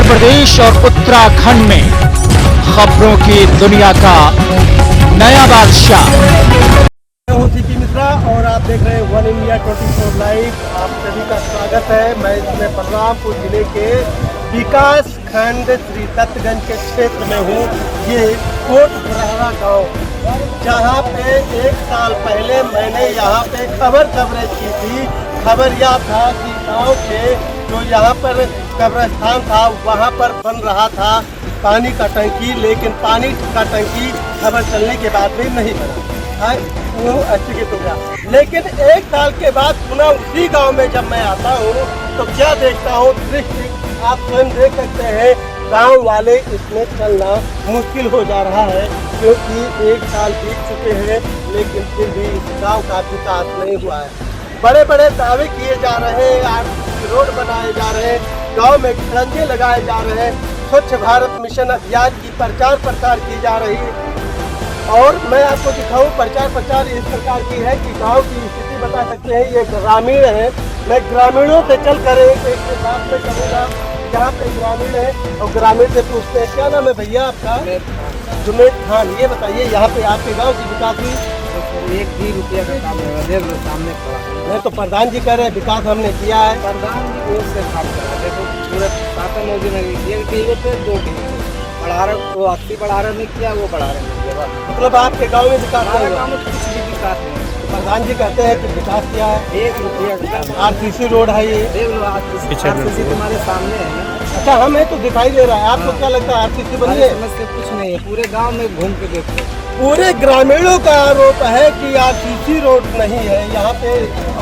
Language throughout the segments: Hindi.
उत्तर प्रदेश और उत्तराखंड में खबरों की दुनिया का नया बादशाह। मैं हूं सीपी मिश्रा और आप देख रहे हैं वन इंडिया 24 लाइव। आप सभी का स्वागत है। मैं इसमें बलरामपुर जिले के विकास खंड श्री दत्तगंज के क्षेत्र में हूं। ये कोट बरहरा गाँव, जहाँ पे 1 साल पहले मैंने यहाँ पे कवरेज की थी। खबर यह था कि गाँव के जो यहाँ पर कब्रिस्तान था वहाँ पर बन रहा था पानी का टंकी, लेकिन पानी का टंकी खबर चलने के बाद भी नहीं बना। वो स्थगित हो गया। लेकिन 1 साल के बाद पुनः उसी गांव में जब मैं आता हूँ तो क्या देखता हूँ, दृश्य आप स्वयं देख सकते हैं। गांव वाले इसमें चलना मुश्किल हो जा रहा है, क्योंकि 1 साल बीत चुके हैं, लेकिन फिर भी इस गाँव का विकास नहीं हुआ है। बड़े बड़े दावे किए जा रहे हैं, आरसीसी रोड बनाए जा रहे हैं, गांव में खरंजे लगाए जा रहे हैं, स्वच्छ भारत मिशन अभियान की प्रचार प्रसार की जा रही है। और मैं आपको दिखाऊं, प्रचार इस प्रकार की है कि गांव की स्थिति बता सकते हैं। ये ग्रामीण है, मैं ग्रामीणों से चल कर एक के साथ में करूँगा जहाँ पे ग्रामीण है, और ग्रामीण से पूछते हैं क्या नाम है भैया आपका? जुनेद खान। ये बताइए, यहाँ पे आपके गाँव की विकास हुई? 1 भी रुपया का काम है, देख लो सामने खड़ा है। नहीं तो प्रधान जी कह रहे हैं विकास हमने किया है। प्रधान जी बहुत से काम कर रहे हैं। देखो पूरे 7 मोदी ने 1 टीवी पे 2 टीवी बढ़ा रहे, वो 80 बढ़ा रहे नहीं किया, वो बढ़ा रहे नहीं किया। मतलब आपके गांव में विकास हमारे नहीं गाँव हुआ? में कुछ भी विकास नहीं है। प्रधान जी कहते हैं कि विकास किया है। 1 रुपया का काम है। आरसीसी रोड है ये, देख लो आरसीसी तुम्हारे सामने है ना। अच्छा हमें तो दिखाई दे रहा है, आपको क्या लगता है आरसीसी बनी है? समझ से कुछ नहीं है, पूरे गाँव में घूम के देखो। पूरे ग्रामीणों का आरोप है कि आरसीसी रोड नहीं है यहाँ पे।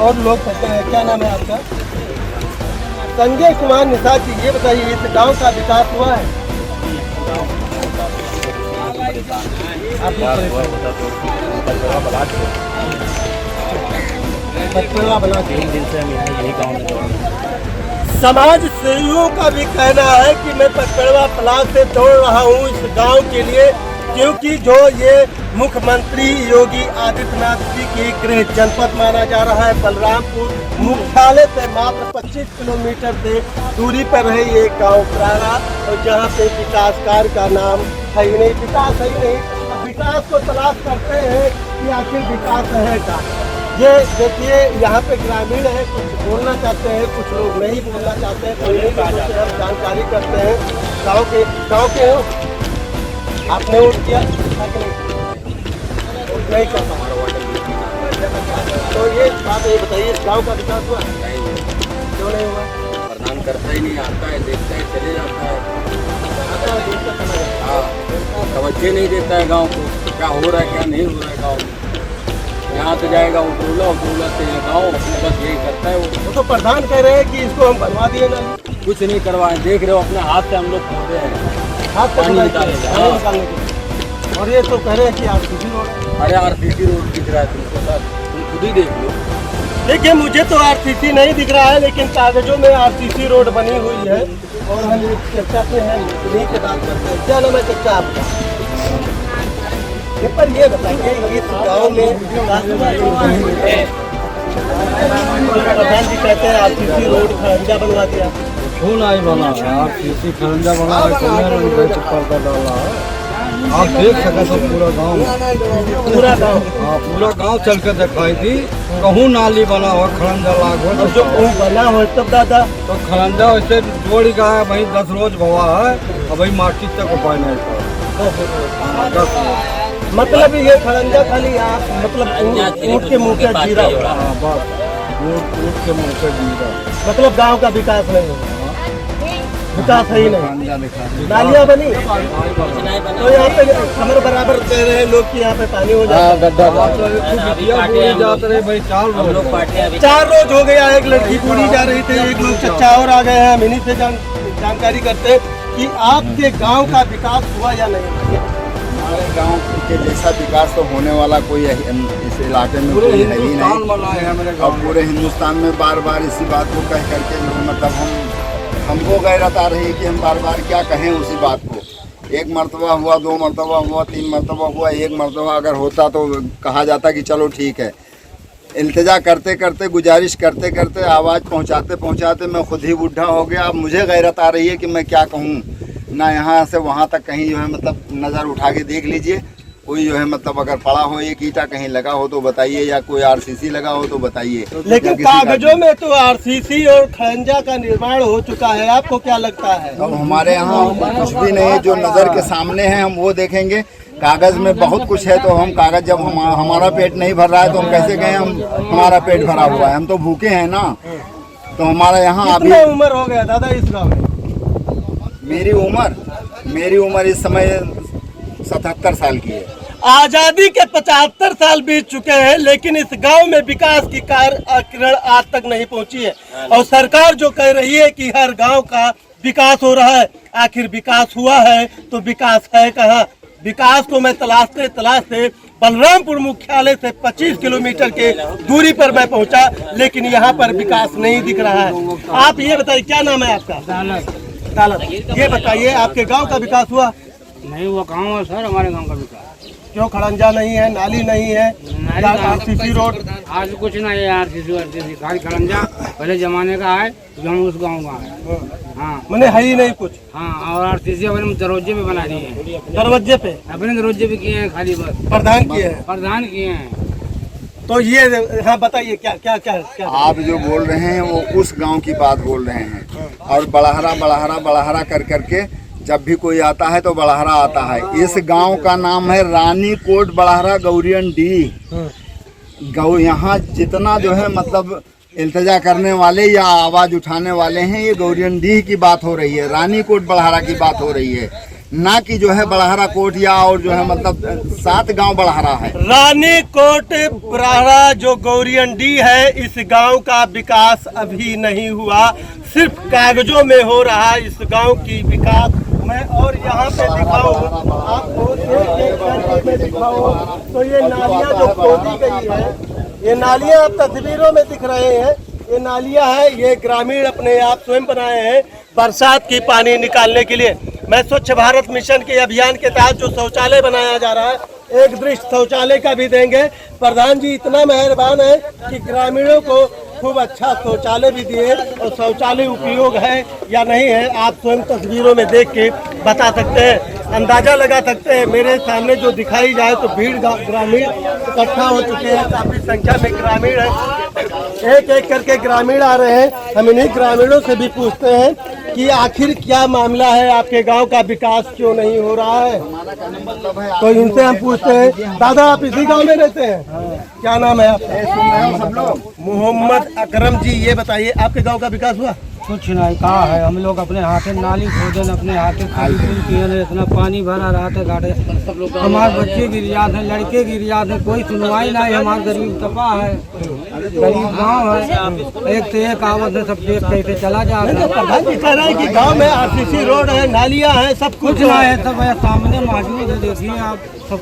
और लोग कहते हैं, क्या नाम है आपका? संजय कुमार निषाद जी। ये बताइए, इस गाँव का विकास हुआ है? बना के दिन से हम यही गाँव में समाज सेवियों का भी कहना है कि मैं पचकड़वा ब्लॉक से दौड़ रहा हूँ इस गांव के लिए, क्योंकि जो ये मुख्यमंत्री योगी आदित्यनाथ जी की गृह जनपद माना जा रहा है। बलरामपुर मुख्यालय से मात्र 25 किलोमीटर से दूरी पर है ये गांव बरहरा, और जहां पे विकास कार्य का नाम है ही नहीं, विकास है ही नहीं। विकास को तलाश करते हैं कि आखिर विकास है का। ये देखिए, यहाँ पे ग्रामीण है, कुछ बोलना चाहते हैं, कुछ लोग नहीं बोलना चाहते हैं, तो यही बात है, हम जानकारी करते हैं। गाँव के हो, आपने वोट किया नहीं कर पाया, तो ये बात ये बताइए, इस गाँव का विकास हुआ? क्यों नहीं हुआ? प्रधान करता ही नहीं, आता है, देखता है, चले जाता है। हाँ, तवज्जो नहीं देता है गाँव को, क्या हो रहा है क्या नहीं हो रहा है गाँव में। यहाँ तो जाएगा उतरूला से गाँव, बस यही करता है वो। तो प्रधान कह रहे हैं कि इसको हम बनवा दिए ना। कुछ नहीं करवाए, देख रहे हो अपने हाथ से हम लोग खोदे हैं, हाथ पानी निकालने के। और ये तो कह रहे हैं कि आरसीसी रोड। अरे आरसीसी रोड दिख रहा है तुमको सर, तुम खुद ही देख लो। देखिए, मुझे तो आरसीसी नहीं दिख रहा है, लेकिन कागजों में आरसीसी रोड बनी हुई है। और हम एक चर्चा पे हैं, इन्हीं के बात करते हैं। क्या नाम है चर्चा आपका? पर ये बताइए, इस गाँव में प्रधान जी कहते हैं आरसीसी रोड खरंजा बनवा दिया। क्यों नहीं बना? आरसीसी खरंजा बना डाला है। आप देख सकते हो पूरा गांव, हाँ पूरा गांव चल के दिखाई दी। कहूँ नाली बना हुआ, खरंजा लागो जो बना हो तब दादा तो खरंजा वैसे जोड़ी का है, वही 10 रोज भवा है, अब वही मार्केट तक उपाय नहीं पड़ा। 10 रोज मतलब ये खरंजा खाली आप मतलब ऊँट के मुँह पे जीरा, हाँ बस ऊँट के मुँह पे जीरा। मतलब गांव का विकास नहीं हुआ, विकास है ही नहीं। नालियाँ बनी तो यहाँ पे कमर बराबर कह रहे हैं लोग कि यहाँ पे पानी हो जाता है। जाते रहे भाई 4 रोज हो गया, एक लड़की पूरी जा रही थी, एक लोग चच्चा और आ गए हैं। हम इन्हीं से जानकारी करते हैं कि आपके गाँव का विकास हुआ या नहीं। हमारे गांव के जैसा विकास तो होने वाला कोई इस इलाके में कोई है ही नहीं। और पूरे हिंदुस्तान में बार बार इसी बात को कह करके मतलब हमको गैरत आ रही है कि हम बार बार क्या कहें उसी बात को। 1 मरतबा हुआ, 2 मरतबा हुआ, 3 मरतबा हुआ, 1 मरतबा अगर होता तो कहा जाता कि चलो ठीक है। इल्तिजा करते करते, गुजारिश करते करते, आवाज़ पहुंचाते पहुंचाते मैं खुद ही बूढ़ा हो गया। अब मुझे गैरत आ रही है कि मैं क्या कहूँ ना। यहाँ से वहाँ तक कहीं जो है मतलब नज़र उठा के देख लीजिए, कोई जो है मतलब अगर पड़ा हो, एक ईंटा कहीं लगा हो तो बताइए, या कोई आरसीसी लगा हो तो बताइए। लेकिन कागजों में तो आरसीसी और खंजा का निर्माण हो चुका है, आपको क्या लगता है? अब हमारे यहाँ कुछ भी नहीं है, जो नज़र के सामने है हम वो देखेंगे। कागज़ में बहुत कुछ है, तो हम कागज़ जब हमारा पेट नहीं भर रहा है तो हम कैसे कहें हमारा पेट भरा हुआ है? हम तो भूखे हैं ना। तो हमारा यहाँ अभी कितनी उम्र हो गया दादा इस गाँव में? मेरी उम्र इस समय 77 साल की है। आजादी के 75 साल बीत चुके हैं, लेकिन इस गांव में विकास की किरण आज तक नहीं पहुंची है। और सरकार जो कह रही है कि हर गांव का विकास हो रहा है, आखिर विकास हुआ है तो विकास है कहाँ? विकास को मैं तलाशते बलरामपुर मुख्यालय से 25 किलोमीटर के दूरी पर मैं पहुंचा, लेकिन यहाँ पर विकास नहीं दिख रहा है। आप ये बताइए, क्या नाम है आपका? दालत। ये बताइए, आपके गांव का विकास हुआ? नहीं हुआ। गाँव है सर, हमारे गांव का विकास। क्यों? खड़ंजा नहीं है, नाली नहीं है, आरसीसी रोड? आज कुछ नहीं है आरसीसी, खाली खड़ंजा पहले जमाने का है, जो हम उस गाँव का है। हाँ, मैंने है ही नहीं कुछ। हाँ, और आरसीसी अपने दरवाजे पे बना दिए हैं। दरवाजे पे अपने दरवाजे पे किए हैं, खाली बस प्रधान किए हैं। प्रधान किए हैं। तो ये हाँ बताइए, क्या क्या क्या क्या? आप जो बोल रहे हैं वो उस गांव की बात बोल रहे हैं। और बड़हरा कर करके जब भी कोई आता है तो बड़हरा आता है। इस गांव का नाम है रानी कोट बड़हरा गौरियन डी। यहाँ जितना जो है मतलब इल्तिजा करने वाले या आवाज़ उठाने वाले हैं, ये गौरियन डी की बात हो रही है, रानी कोट बड़हरा की बात हो रही है, ना कि जो है बड़हरा कोट या और जो है मतलब 7 गांव बड़हरा है। रानी कोट बड़हरा जो गौरियन डी है, इस गांव का विकास अभी नहीं हुआ, सिर्फ कागजों में हो रहा है इस गांव की विकास। मैं और यहाँ पे दिखाऊं आपको, एक करके मैं दिखाऊं तो ये नालियाँ जो खोदी गई है, ये नालियाँ आप तस्वीरों में दिख रहे हैं, ये नालियाँ है, ये ग्रामीण अपने आप स्वयं बनाए हैं बरसात की पानी निकालने के लिए। मैं स्वच्छ भारत मिशन के अभियान के तहत जो शौचालय बनाया जा रहा है, एक दृश्य शौचालय का भी देंगे। प्रधान जी इतना मेहरबान है कि ग्रामीणों को खूब अच्छा शौचालय भी दिए, और शौचालय उपयोग है या नहीं है आप स्वयं तस्वीरों में देख के बता सकते हैं, अंदाजा लगा सकते हैं। मेरे सामने जो दिखाई जाए तो भीड़ ग्रामीण इकट्ठा हो चुके हैं, काफी संख्या में ग्रामीण है, एक एक करके ग्रामीण आ रहे हैं। हम इन्हीं ग्रामीणों से भी पूछते हैं कि आखिर क्या मामला है, आपके गांव का विकास क्यों नहीं हो रहा है? तो इनसे हम पूछते हैं। दादा आप इसी गांव में रहते हैं? क्या नाम है आपका? मोहम्मद अकरम जी, ये बताइए आपके गांव का विकास हुआ? कुछ नहीं कहा है। हम लोग अपने हाथे नाली खोदे, अपने हाथे किए, इतना पानी भरा रहा था घाटे, हमारे बच्चे गिर जाते हैं, लड़के गिर जाते हैं, कोई सुनवाई नहीं। हमारा गरीब तपा है, गरीब गांव है, एक से एक आवत है, सब देख कैसे चला जा रहा है। प्रधान जी कह रहे हैं कि गांव में आरसीसी रोड है, नालियां हैं, सब कुछ नहीं है। सब सामने मौजूद है, देखिए आप सब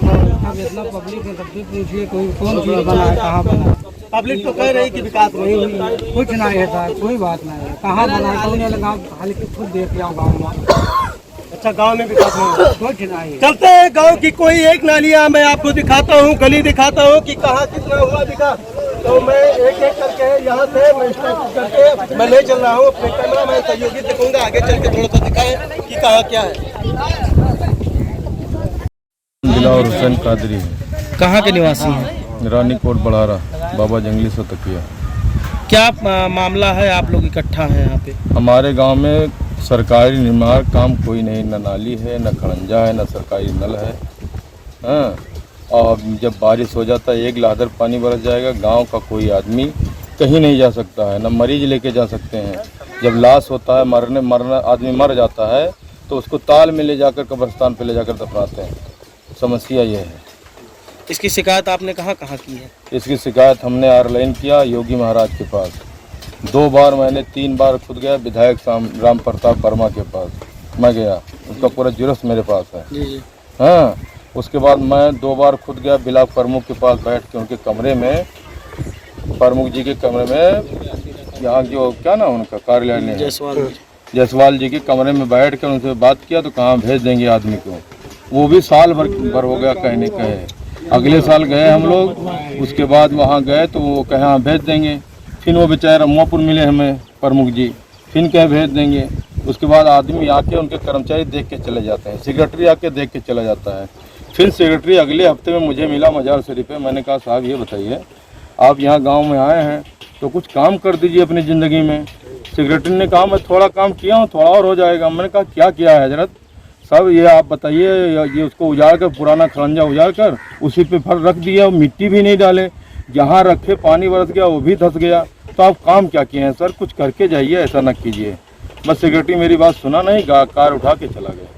इतना पब्लिक है, सबसे पूछिए कौन चीज़ बना है, कहाँ बना। पब्लिक तो कह रही कि विकास नहीं हुई। कुछ नहीं है सर, कोई बात नहीं है। कहाँ बना कौन लगा, खाली खुद देख के आओ गाँव में। अच्छा, गांव में विकास नहीं हुआ। कुछ नहीं। चलते हैं गांव की कोई एक नालियां मैं आपको दिखाता हूं, गली दिखाता हूं कि कहां कितना हुआ विकास। तो मैं एक एक करके यहाँ से मैं स्टार्ट करके मैं ले चल रहा हूँ। अपने कैमरा मैन सहयोगी से कहूँगा आगे चल के थोड़ा सा दिखाएं कि कहाँ क्या है। दिलावर हुसैन कादरी है। कहाँ के निवासी हैं? रानी कोट बड़हरा, बाबा जंगली से तकिया। क्या मामला है, आप लोग इकट्ठा हैं यहाँ पे? हमारे गांव में सरकारी निर्माण काम कोई नहीं, न नाली है, न खड़ंजा है, न सरकारी नल है। हाँ, और जब बारिश हो जाता है, एक लादर पानी बरस जाएगा, गांव का कोई आदमी कहीं नहीं जा सकता है, न मरीज लेके जा सकते हैं। जब लाश होता है, आदमी मर जाता है तो उसको ताल में ले जाकर कब्रिस्तान पे ले जाकर दफनाते हैं। समस्या ये है। इसकी शिकायत आपने कहाँ की है? इसकी शिकायत हमने ऑनलाइन किया योगी महाराज के पास 2 बार, मैंने 3 बार खुद गया विधायक राम प्रताप वर्मा के पास मैं गया, उसका पूरा जुर्स मेरे पास है। हाँ, उसके बाद मैं 2 बार खुद गया ब्लॉक प्रमुख के पास, बैठ के उनके कमरे में, प्रमुख जी के कमरे में, यहाँ जो क्या ना उनका कार्यालय है जायसवाल जी के कमरे में बैठ कर उनसे बात किया तो कहाँ भेज देंगे आदमी को। वो भी साल भर हो गया कहने कहे। अगले साल गए हम लोग, उसके बाद वहाँ गए तो वो कहे हाँ भेज देंगे। फिर वो बेचारे रमुआपुर मिले हमें प्रमुख जी, फिर कहे भेज देंगे। उसके बाद आदमी आके उनके कर्मचारी देख के चले जाते हैं, सेक्रेटरी आके देख के चला जाता है। फिर सेक्रेटरी अगले हफ्ते में मुझे मिला मजार शरीफ पे। मैंने कहा साहब ये बताइए, आप यहाँ गांव में आए हैं तो कुछ काम कर दीजिए अपनी ज़िंदगी में। सेक्रेटरी ने कहा मैं थोड़ा काम किया हूँ, थोड़ा और हो जाएगा। मैंने कहा क्या किया है हजरत साहब, ये आप बताइए। ये उसको उजाड़ कर, पुराना खरंजा उजाड़ कर उसी पे फल रख दिया, मिट्टी भी नहीं डाले, जहाँ रखे पानी बरस गया वो भी धंस गया। तो आप काम क्या किए हैं सर, कुछ करके जाइए, ऐसा न कीजिए। बस सेक्रेटरी मेरी बात सुना नहीं, कार उठा के चला गया।